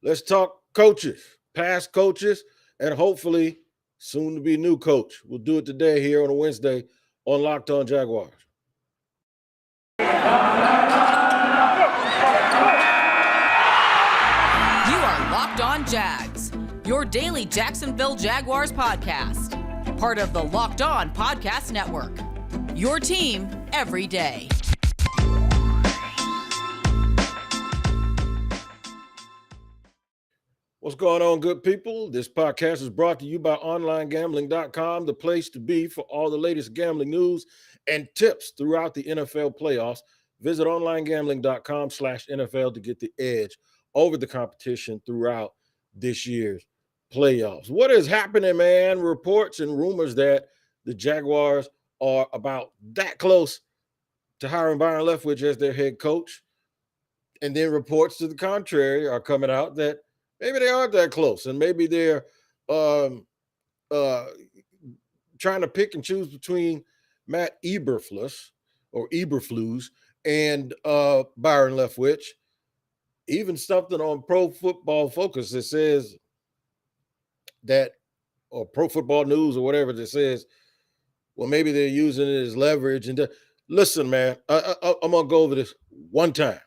Let's talk coaches, past coaches, and hopefully soon to be new coach. We'll do it today here on a Wednesday on Locked On Jaguars. You are Locked On Jags, your daily Jacksonville Jaguars podcast. Part of the Locked On Podcast Network. Your team every day. What's going on, good people? This podcast is brought to you by OnlineGambling.com, the place to be for all the latest gambling news and tips throughout the NFL playoffs. Visit OnlineGambling.com/NFL to get the edge over the competition throughout this year's playoffs. What is happening, man? Reports and rumors that the Jaguars are about that close to hiring Byron Leftwich as their head coach. And then reports to the contrary are coming out that maybe they aren't that close, and maybe they're trying to pick and choose between Matt Eberflus and Byron Leftwich. Even something on Pro Football Focus that says that, or Pro Football News or whatever that says, well, maybe they're using it as leverage. And listen, man, I'm gonna go over this one time.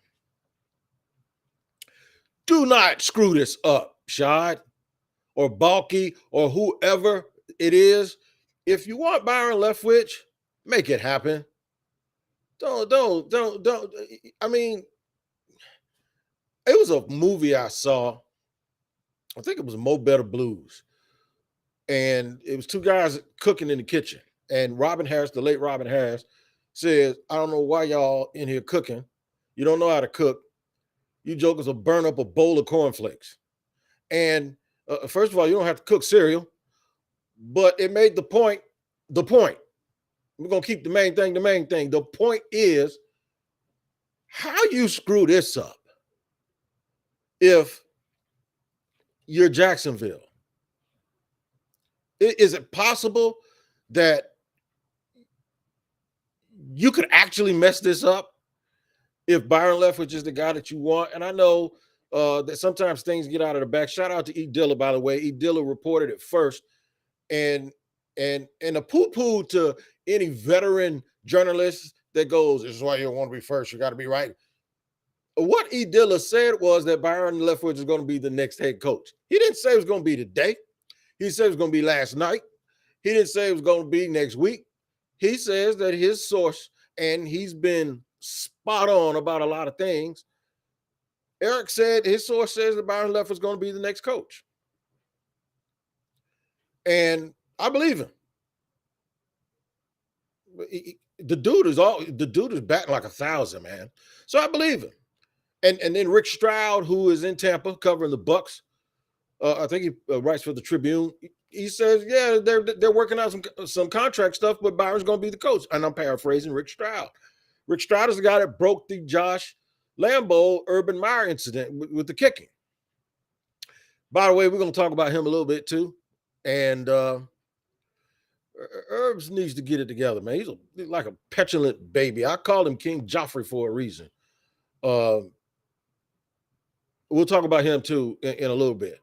Do not screw this up, Shad or Balky or whoever it is. If you want Byron Leftwich, make it happen. Don't. I mean, it was a movie I saw. I think it was Mo Better Blues. And it was two guys cooking in the kitchen. And Robin Harris, the late Robin Harris, says, I don't know why y'all in here cooking. You don't know how to cook. You jokers will burn up a bowl of cornflakes. And first of all, you don't have to cook cereal. But it made the point. We're going to keep the main thing. The point is, how you screw this up if you're Jacksonville? Is it possible that you could actually mess this up if Byron Leftwich is the guy that you want? And I know that sometimes things get out of the back. Shout out to E. Dilla, by the way. E. Dilla reported it first. And a poo-poo to any veteran journalist that goes, this is why you don't want to be first. You got to be right. What E. Dilla said was that Byron Leftwich is going to be the next head coach. He didn't say it was going to be today. He said it was going to be last night. He didn't say it was going to be next week. He says that his source, and he's been spot on about a lot of things. Eric said his source says that Byron Leftwich is going to be the next coach. And I believe him. The dude is batting like 1,000, man. So I believe him. And then Rick Stroud, who is in Tampa covering the Bucks, I think he writes for the Tribune. He says, yeah, they're working out some contract stuff, but Byron's going to be the coach. And I'm paraphrasing Rick Stroud. Rick Stroud is the guy that broke the Josh Lambo Urban Meyer incident with the kicking. By the way, we're going to talk about him a little bit too. And Herbs needs to get it together, man. He's like a petulant baby. I call him King Joffrey for a reason. We'll talk about him too in a little bit.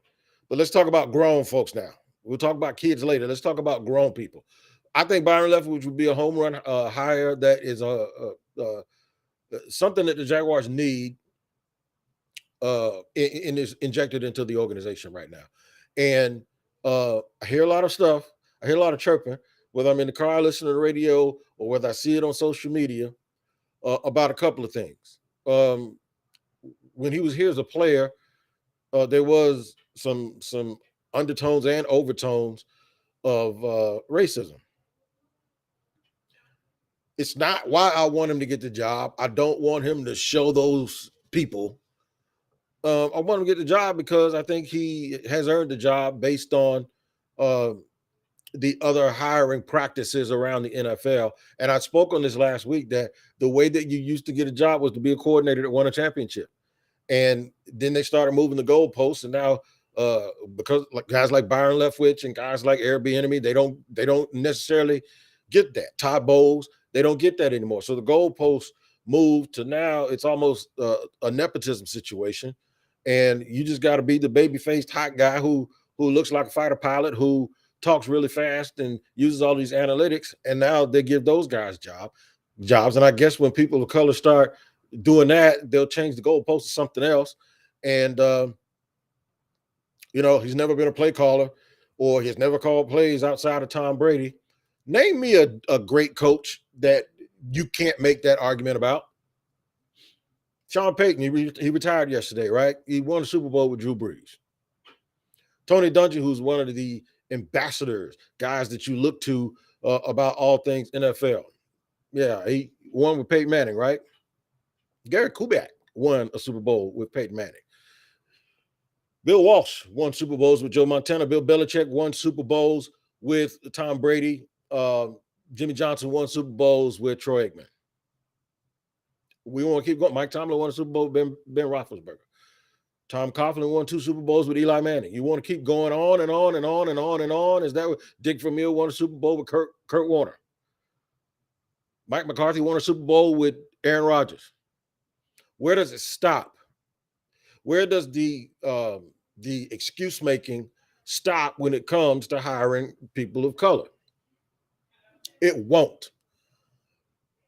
But let's talk about grown folks now. We'll talk about kids later. Let's talk about grown people. I think Byron Leftwich would be a home run hire that is something that the Jaguars need is injected into the organization right now. And I hear a lot of stuff. I hear a lot of chirping, whether I'm in the car listening to the radio or whether I see it on social media, about a couple of things. When he was here as a player, there was some undertones and overtones of racism. It's not why I want him to get the job. I don't want him to show those people. I want him to get the job because I think he has earned the job based on the other hiring practices around the NFL. And I spoke on this last week that the way that you used to get a job was to be a coordinator that won a championship. And then they started moving the goalposts, and now because like guys like Byron Leftwich and guys like Airbnb, they don't necessarily get that. Todd Bowles, they don't get that anymore. So the goalposts moved to now it's almost a nepotism situation. And you just got to be the baby-faced hot guy who looks like a fighter pilot, who talks really fast and uses all these analytics. And now they give those guys jobs. And I guess when people of color start doing that, they'll change the goalpost to something else. And he's never been a play caller, or he's never called plays outside of Tom Brady. Name me a great coach that you can't make that argument about. Sean Payton, he retired yesterday, right? He won the Super Bowl with Drew Brees. Tony Dungy, who's one of the ambassadors, guys that you look to about all things NFL. Yeah, he won with Peyton Manning, right? Gary Kubiak won a Super Bowl with Peyton Manning. Bill Walsh won Super Bowls with Joe Montana. Bill Belichick won Super Bowls with Tom Brady. Jimmy Johnson won Super Bowls with Troy Aikman. We want to keep going. Mike Tomlin won a Super Bowl with Ben Roethlisberger. Tom Coughlin won 2 Super Bowls with Eli Manning. You want to keep going on and on and on and on and on. Is that what Dick Vermeil won a Super Bowl with Kurt Warner? Mike McCarthy won a Super Bowl with Aaron Rodgers. Where does it stop? Where does the excuse making stop when it comes to hiring people of color? It won't.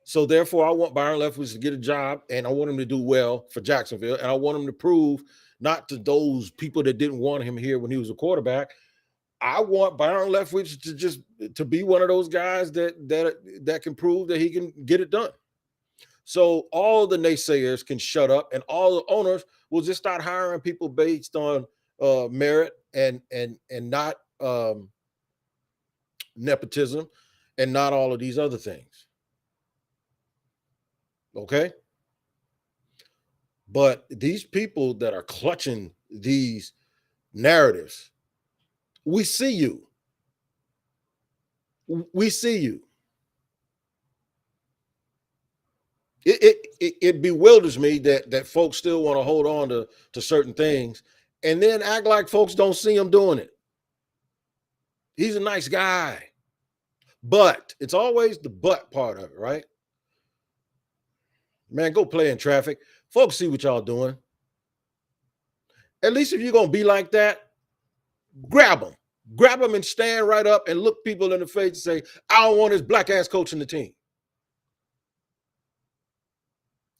So therefore, I want Byron Leftwich to get a job, and I want him to do well for Jacksonville, and I want him to prove not to those people that didn't want him here when he was a quarterback. I want Byron Leftwich to be one of those guys that can prove that he can get it done. So all the naysayers can shut up, and all the owners will just start hiring people based on merit and not nepotism and not all of these other things. Okay? But these people that are clutching these narratives, we see you. We see you. It bewilders me that folks still want to hold on to certain things and then act like folks don't see him doing it. He's a nice guy. But it's always the but part of it, right? Man, go play in traffic. Folks see what y'all doing. At least if you're going to be like that, grab them. Grab them and stand right up and look people in the face and say, I don't want this black ass coaching the team.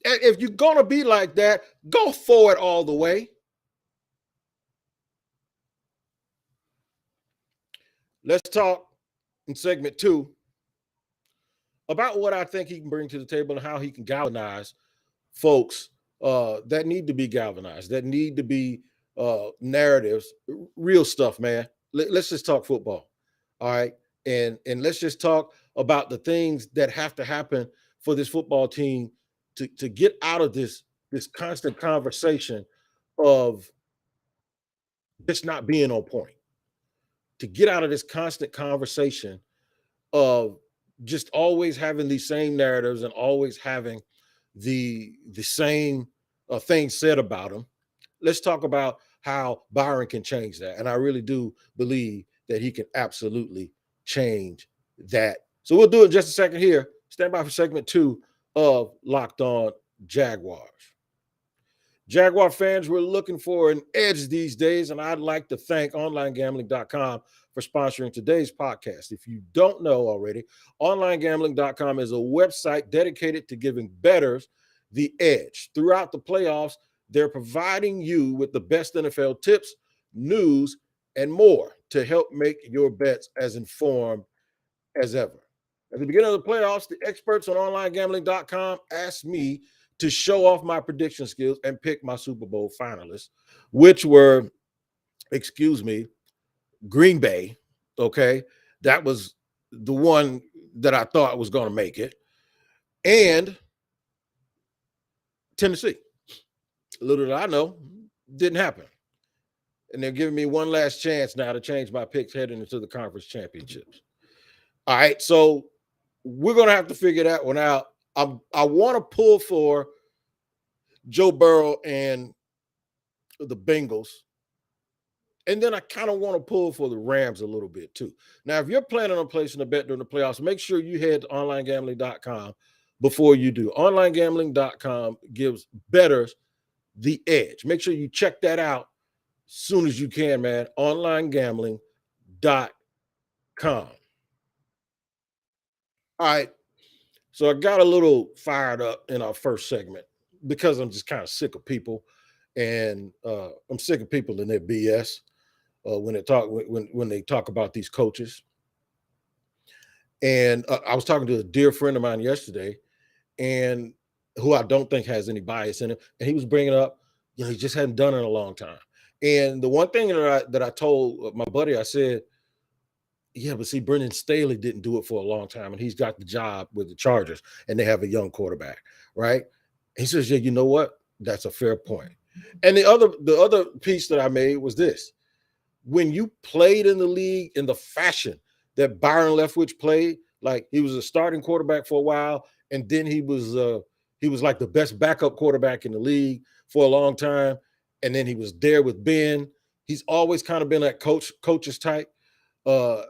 And if you're going to be like that, go for it all the way. Let's talk in segment 2 about what I think he can bring to the table and how he can galvanize folks that need to be galvanized, that need to be narratives, real stuff, man. Let's just talk football. All right. And let's just talk about the things that have to happen for this football team to get out of this constant conversation of just not being on point, to get out of this constant conversation of just always having these same narratives and always having the same things said about them. Let's talk about how Byron can change that. And I really do believe that he can absolutely change that. So we'll do it in just a second here. Stand by for segment 2 of Locked On Jaguars. Jaguar fans, we're looking for an edge these days, and I'd like to thank OnlineGambling.com for sponsoring today's podcast. If you don't know already, OnlineGambling.com is a website dedicated to giving bettors the edge. Throughout the playoffs, they're providing you with the best NFL tips, news, and more to help make your bets as informed as ever. At the beginning of the playoffs, the experts on OnlineGambling.com asked me to show off my prediction skills and pick my Super Bowl finalists, which were, Green Bay. Okay. That was the one that I thought was going to make it. And Tennessee. Little did I know, didn't happen. And they're giving me one last chance now to change my picks heading into the conference championships. All right. So we're going to have to figure that one out. I want to pull for Joe Burrow and the Bengals. And then I kind of want to pull for the Rams a little bit too. Now, if you're planning on placing a bet during the playoffs, make sure you head to OnlineGambling.com before you do. OnlineGambling.com gives bettors The Edge. Make sure you check that out as soon as you can, man. OnlineGambling.com. All right. So I got a little fired up in our first segment because I'm just kind of sick of people, and I'm sick of people and their BS when they talk about these coaches. And I was talking to a dear friend of mine yesterday, and who I don't think has any bias in him, and he was bringing up, he just hadn't done it in a long time. And the one thing that I told my buddy, I said, yeah, but see, Brendan Staley didn't do it for a long time, and he's got the job with the Chargers, and they have a young quarterback, right? He says, yeah, you know what? That's a fair point. And the other piece that I made was this: when you played in the league in the fashion that Byron Leftwich played, like he was a starting quarterback for a while, and then he was like the best backup quarterback in the league for a long time, and then he was there with Ben. He's always kind of been that coach's type.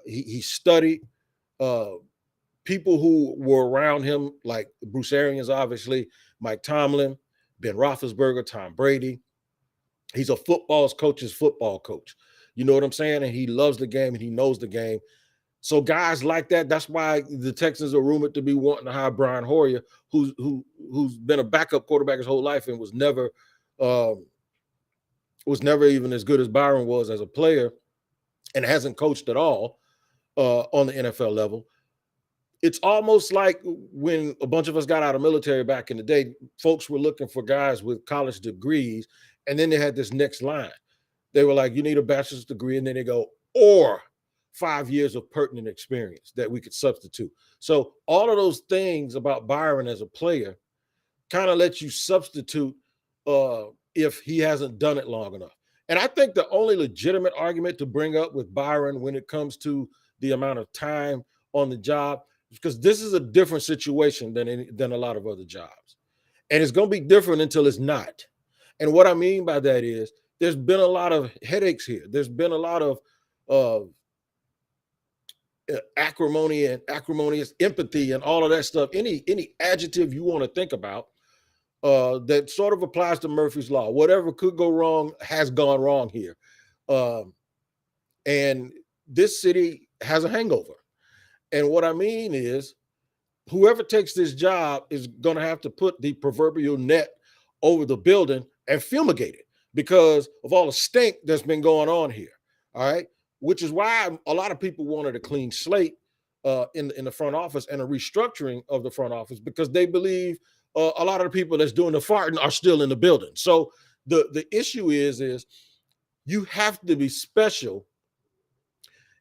He studied people who were around him, like Bruce Arians, obviously, Mike Tomlin, Ben Roethlisberger, Tom Brady. He's a coach's football coach. You know what I'm saying? And he loves the game and he knows the game. So guys like that, that's why the Texans are rumored to be wanting to hire Brian Hoyer, who's been a backup quarterback his whole life and was never even as good as Byron was as a player, and hasn't coached at all on the NFL level. It's almost like when a bunch of us got out of military back in the day, folks were looking for guys with college degrees, and then they had this next line. They were like, you need a bachelor's degree, and then they go, or 5 years of pertinent experience that we could substitute. So all of those things about Byron as a player kind of let you substitute if he hasn't done it long enough. And I think the only legitimate argument to bring up with Byron when it comes to the amount of time on the job, because this is a different situation than a lot of other jobs. And it's going to be different until it's not. And what I mean by that is there's been a lot of headaches here. There's been a lot of acrimony and acrimonious empathy and all of that stuff. Any adjective you want to think about that sort of applies to Murphy's Law. Whatever could go wrong has gone wrong here. And this city has a hangover. And what I mean is whoever takes this job is going to have to put the proverbial net over the building and fumigate it because of all the stink that's been going on here. All right. Which is why a lot of people wanted a clean slate in the front office and a restructuring of the front office because they believe a lot of the people that's doing the farting are still in the building. So the issue is you have to be special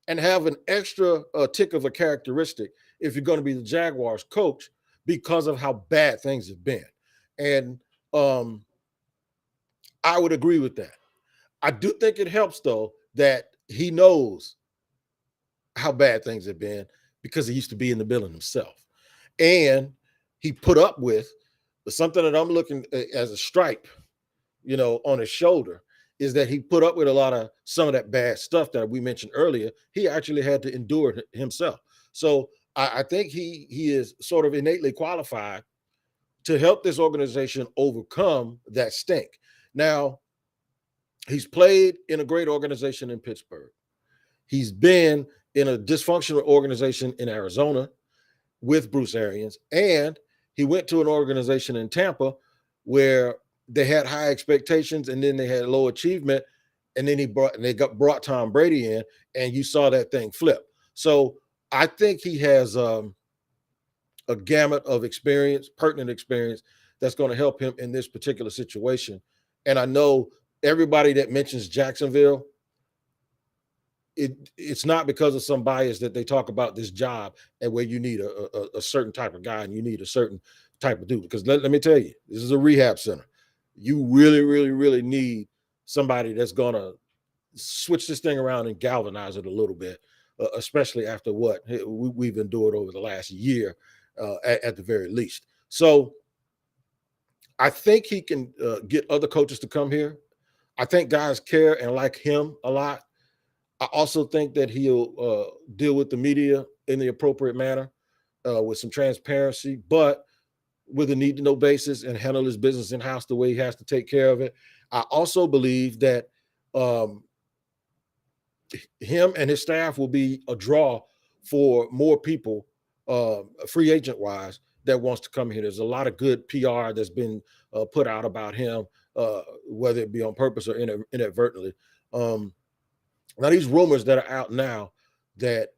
and have an extra tick of a characteristic if you're going to be the Jaguars coach because of how bad things have been. And I would agree with that. I do think it helps, though, that he knows how bad things have been because he used to be in the building himself. And he put up with something that I'm looking as a stripe, on his shoulder, is that he put up with some of that bad stuff that we mentioned earlier. He actually had to endure it himself. So I think he is sort of innately qualified to help this organization overcome that stink. Now, he's played in a great organization in Pittsburgh. He's been in a dysfunctional organization in Arizona with Bruce Arians, and he went to an organization in Tampa where they had high expectations and then they had low achievement, and then they brought Tom Brady in, and you saw that thing flip. So I think he has a gamut of experience, pertinent experience, that's going to help him in this particular situation. And I know everybody that mentions Jacksonville, it's not because of some bias that they talk about this job and where you need a certain type of guy and you need a certain type of dude. Because let me tell you, this is a rehab center. You really, really, really need somebody that's going to switch this thing around and galvanize it a little bit, especially after what we've endured over the last year, at the very least. So I think he can get other coaches to come here. I think guys care and like him a lot. I also think that he'll deal with the media in the appropriate manner with some transparency. But with a need to know basis and handle his business in house the way he has to take care of it. I also believe that um, him and his staff will be a draw for more people, free agent wise, that wants to come here. There's a lot of good PR that's been put out about him, whether it be on purpose or inadvertently. Um, Now, these rumors that are out now that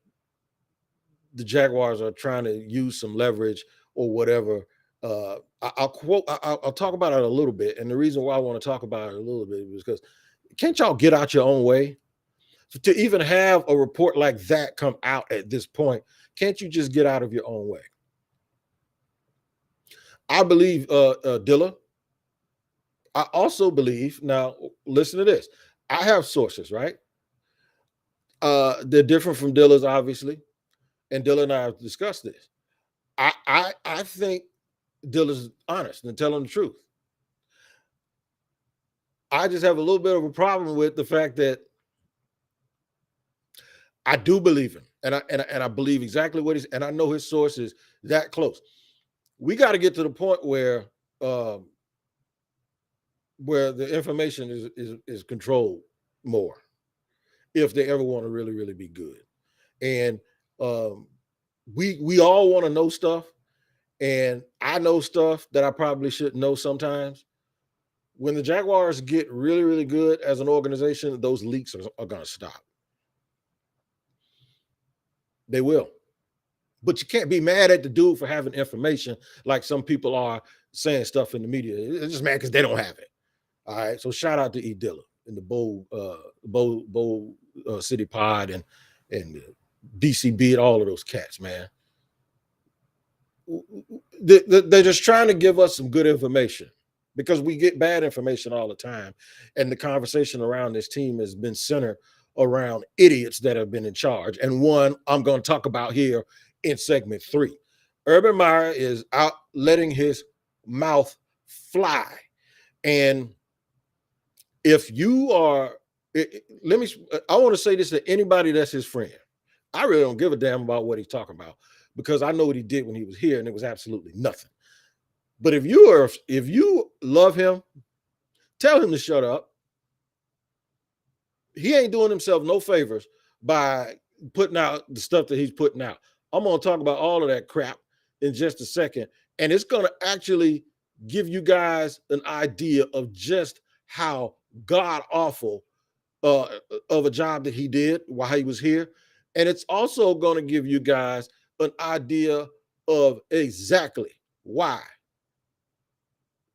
the Jaguars are trying to use some leverage or whatever. I'll talk about it a little bit, and the reason why I want to talk about it a little bit is because can't y'all get out your own way? So to even have a report like that come out at this point, can't you just get out of your own way? I believe Dilla. I also believe, now listen to this. I have sources, right? They're different from Dilla's, obviously, and Dilla and I have discussed this. I think Dilla's honest and telling the truth. I just have a little bit of a problem with the fact that I do believe him, and I believe exactly what he's, and I know his source is that close. We got to get to the point um, where the information is controlled more if they ever want to really really be good. And um, we all want to know stuff, and I know stuff that I probably shouldn't know sometimes. When the Jaguars get really really good as an organization, those leaks are going to stop. They will. But you can't be mad at the dude for having information like some people are saying stuff in the media. It's just mad because they don't have it. All right. So shout out to E Dilla and the Bowl City Pod and DCB and all of those cats, man. They're just trying to give us some good information because we get bad information all the time. And the conversation around this team has been centered around idiots that have been in charge. And one I'm going to talk about here in segment 3. Urban Meyer is out letting his mouth fly. And if you are, I want to say this to anybody that's his friend. I really don't give a damn about what he's talking about because I know what he did when he was here and it was absolutely nothing. But if you love him, tell him to shut up. He ain't doing himself no favors by putting out the stuff that he's putting out. I'm going to talk about all of that crap in just a second. And it's going to actually give you guys an idea of just how god awful of a job that he did while he was here. And it's also going to give you guys an idea of exactly why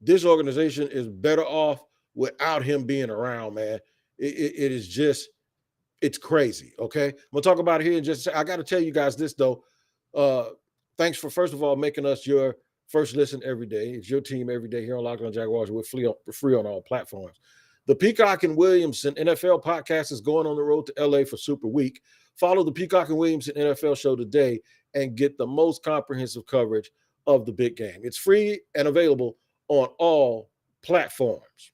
this organization is better off without him being around, man. It is just, it's crazy. Okay. I'm going to talk about it here in just, I got to tell you guys this though. Thanks for, first of all, making us your first listen every day. It's your team every day here on Locked On Jaguars. We're free on all platforms. The Peacock and Williamson NFL podcast is going on the road to LA for Super Week. Follow the Peacock and Williamson NFL show today and get the most comprehensive coverage of the big game. It's free and available on all platforms.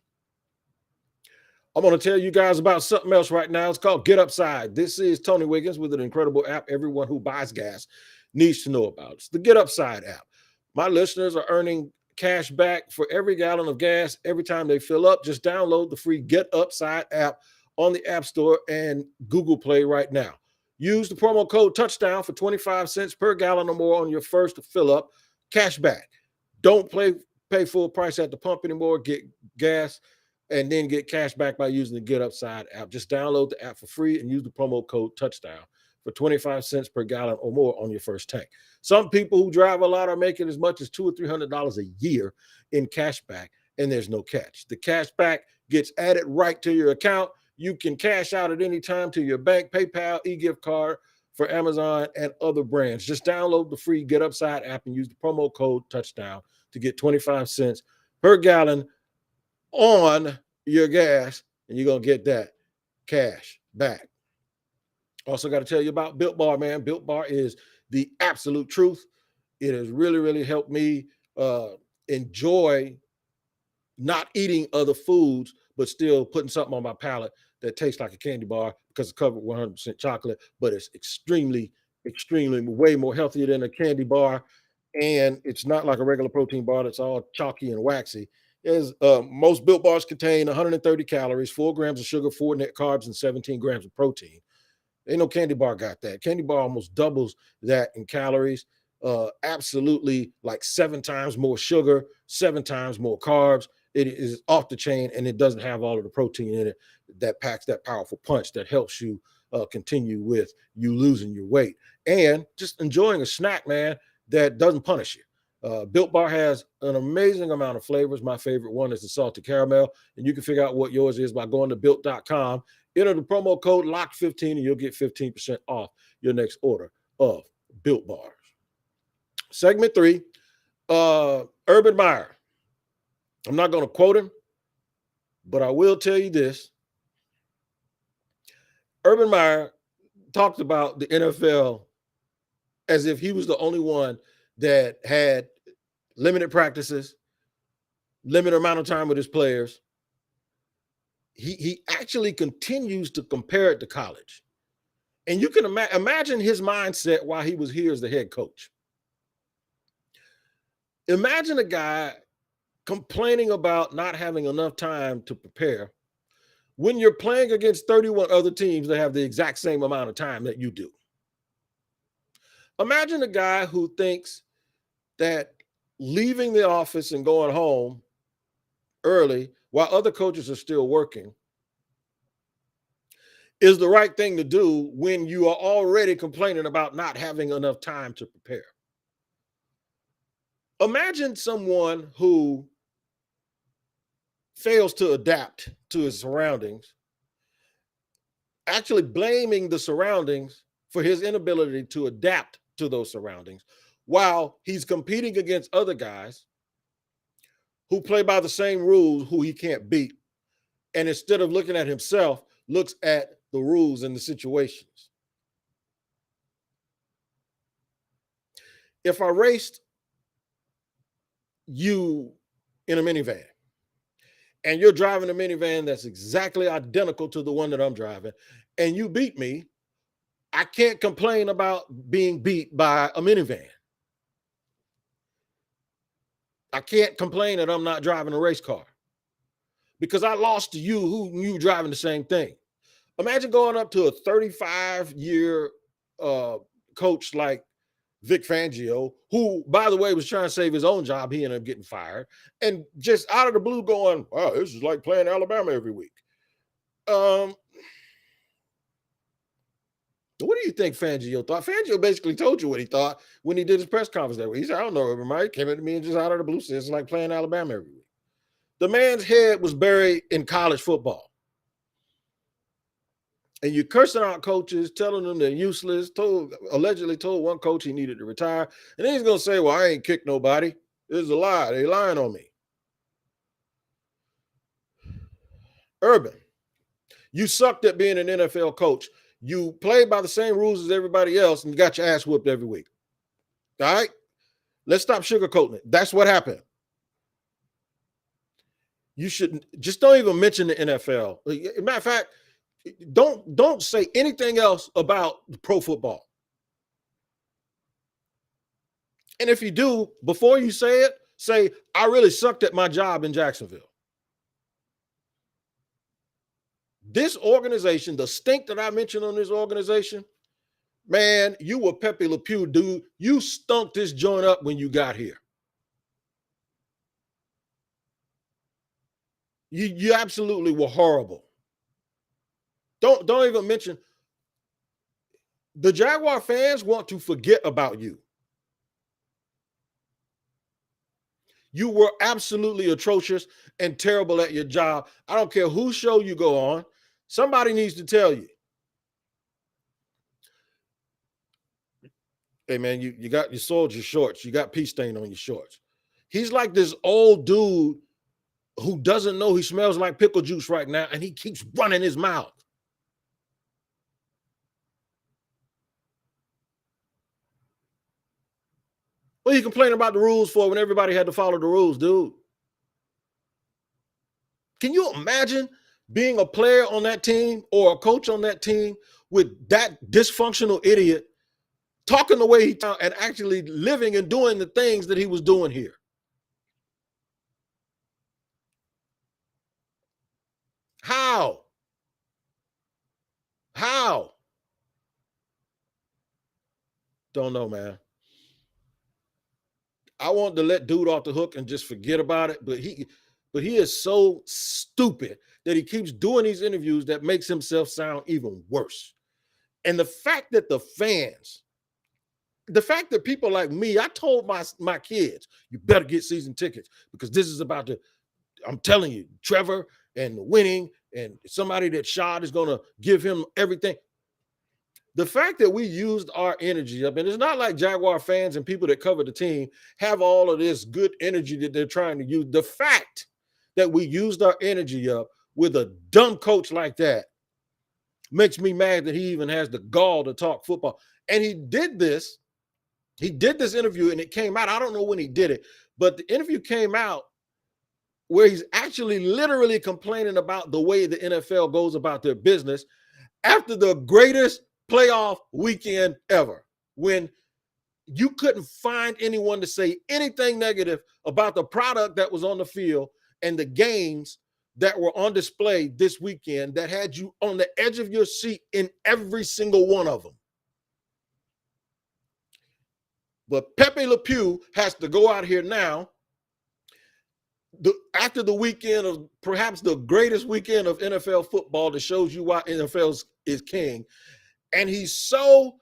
I'm going to tell you guys about something else right now. It's called Get Upside. This is Tony Wiggins with an incredible app everyone who buys gas needs to know about. It's the Get Upside app. My listeners are earning cash back for every gallon of gas every time they fill up. Just download the free Get Upside app on the App Store and Google Play right now. Use the promo code Touchdown for 25 cents per gallon or more on your first fill up. Cash back. Don't pay full price at the pump anymore. Get gas and then get cash back by using the Get Upside app. Just download the app for free and use the promo code Touchdown for 25 cents per gallon or more on your first tank. Some people who drive a lot are making as much as $200 or $300 a year in cash back, and there's no catch. The cash back gets added right to your account. You can cash out at any time to your bank, PayPal, e-gift card for Amazon and other brands. Just download the free Get Upside app and use the promo code Touchdown to get 25 cents per gallon on your gas, and you're going to get that cash back. Also got to tell you about Built Bar, man. Built Bar is the absolute truth. It has really, really helped me enjoy not eating other foods, but still putting something on my palate that tastes like a candy bar because it's covered 100% chocolate, but it's extremely, extremely way more healthier than a candy bar. and it's not like a regular protein bar that's all chalky and waxy. Is most Built Bars contain 130 calories, 4 grams of sugar, 4 net carbs, and 17 grams of protein. Ain't no candy bar got that. Candy bar almost doubles that in calories. Absolutely like 7 times more sugar, 7 times more carbs. It is off the chain, and it doesn't have all of the protein in it that packs that powerful punch that helps you continue with you losing your weight and just enjoying a snack, man, that doesn't punish you. Built Bar has an amazing amount of flavors. My favorite one is the salted caramel, and you can figure out what yours is by going to built.com. Enter the promo code LOCK15 and you'll get 15% off your next order of Built Bars. Segment 3, Urban Meyer. I'm not going to quote him, but I will tell you this. Urban Meyer talked about the NFL as if he was the only one that had limited practices, limited amount of time with his players. He actually continues to compare it to college. And you can imagine his mindset while he was here as the head coach. Imagine a guy complaining about not having enough time to prepare when you're playing against 31 other teams that have the exact same amount of time that you do. Imagine a guy who thinks that leaving the office and going home early while other coaches are still working is the right thing to do when you are already complaining about not having enough time to prepare. Imagine someone who fails to adapt to his surroundings, actually blaming the surroundings for his inability to adapt to those surroundings while he's competing against other guys who play by the same rules who he can't beat. And instead of looking at himself, looks at the rules and the situations. If I raced you in a minivan and you're driving a minivan that's exactly identical to the one that I'm driving, and you beat me, I can't complain about being beat by a minivan. I can't complain that I'm not driving a race car because I lost to you who you driving the same thing. Imagine going up to a 35-year coach like Vic Fangio, who, by the way, was trying to save his own job. He ended up getting fired. And just out of the blue going, wow, this is like playing Alabama every week. What do you think Fangio thought? Fangio basically told you what he thought when he did his press conference that week. He said, I don't know, everybody came at me and just out of the blue said it's like playing Alabama every week. The man's head was buried in college football. And you're cursing out coaches, telling them they're useless, allegedly told one coach he needed to retire. And then he's going to say, well, I ain't kicked nobody. This is a lie. They lying on me. Urban, you sucked at being an NFL coach. You played by the same rules as everybody else and you got your ass whooped every week. All right? Let's stop sugarcoating it. That's what happened. You shouldn't, just don't even mention the NFL. As a matter of fact, don't say anything else about pro football. And if you do, before you say it, say, I really sucked at my job in Jacksonville. This organization, the stink that I mentioned on this organization, man, you were Pepe Le Pew, dude. You stunk this joint up when you got here. You absolutely were horrible. Don't even mention. The Jaguar fans want to forget about you. You were absolutely atrocious and terrible at your job. I don't care whose show you go on. Somebody needs to tell you. Hey, man, you got your soiled your shorts. You got pea stain on your shorts. He's like this old dude who doesn't know he smells like pickle juice right now, and he keeps running his mouth. What are you complaining about the rules for when everybody had to follow the rules, dude? Can you imagine being a player on that team or a coach on that team with that dysfunctional idiot talking the way he talked and actually living and doing the things that he was doing here. How? Don't know, man. I want to let dude off the hook and just forget about it, but he is so stupid that he keeps doing these interviews that makes himself sound even worse. And the fact that people like me, I told my kids, you better get season tickets because this is about to, I'm telling you, Trevor and winning and somebody that Shad is going to give him everything. The fact that we used our energy up, and it's not like Jaguar fans and people that cover the team have all of this good energy that they're trying to use. The fact that we used our energy up with a dumb coach like that makes me mad that he even has the gall to talk football. And he did this interview and it came out. I don't know when he did it, but the interview came out where he's actually literally complaining about the way the NFL goes about their business after the greatest playoff weekend ever, when you couldn't find anyone to say anything negative about the product that was on the field and the games that were on display this weekend that had you on the edge of your seat in every single one of them. But Pepe Le Pew has to go out here now, after the weekend of perhaps the greatest weekend of NFL football that shows you why NFL is king. And he's so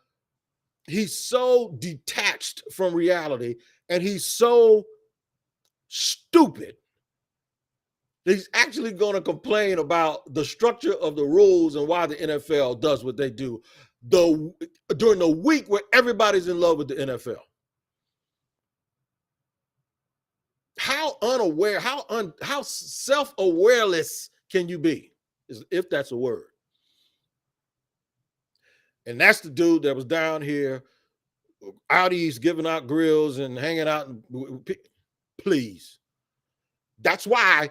detached from reality, and he's so stupid that he's actually going to complain about the structure of the rules and why the NFL does what they do during the week where everybody's in love with the NFL. How unaware, how self-awareless can you be, if that's a word? And that's the dude that was down here out east giving out grills and hanging out. Please. That's why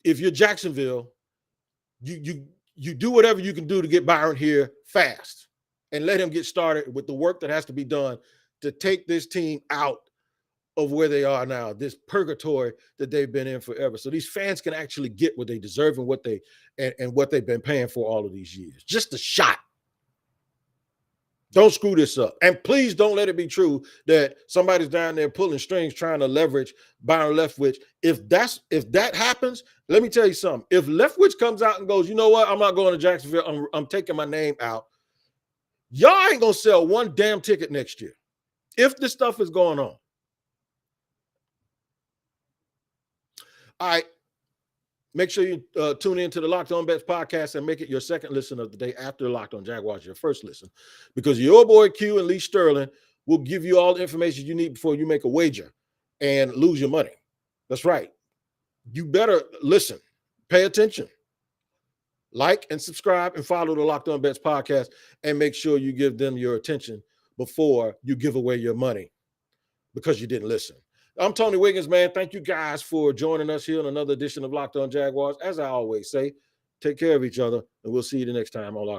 if you're Jacksonville, you do whatever you can do to get Byron here fast and let him get started with the work that has to be done to take this team out of where they are now, this purgatory that they've been in forever. So these fans can actually get what they deserve and what they've been paying for all of these years. Just a shot. Don't screw this up. And please don't let it be true that somebody's down there pulling strings trying to leverage Byron Leftwich. If that happens, let me tell you something. If Leftwich comes out and goes, you know what, I'm not going to Jacksonville, I'm taking my name out, y'all ain't going to sell one damn ticket next year if this stuff is going on. All right. Make sure you tune in to the Locked On Bets podcast and make it your second listen of the day after Locked On Jaguars, your first listen, because your boy Q and Lee Sterling will give you all the information you need before you make a wager and lose your money. That's right. You better listen, pay attention, like and subscribe and follow the Locked On Bets podcast, and make sure you give them your attention before you give away your money because you didn't listen. I'm Tony Wiggins, man. Thank you guys for joining us here on another edition of Locked On Jaguars. As I always say, take care of each other, and we'll see you the next time on Locked On.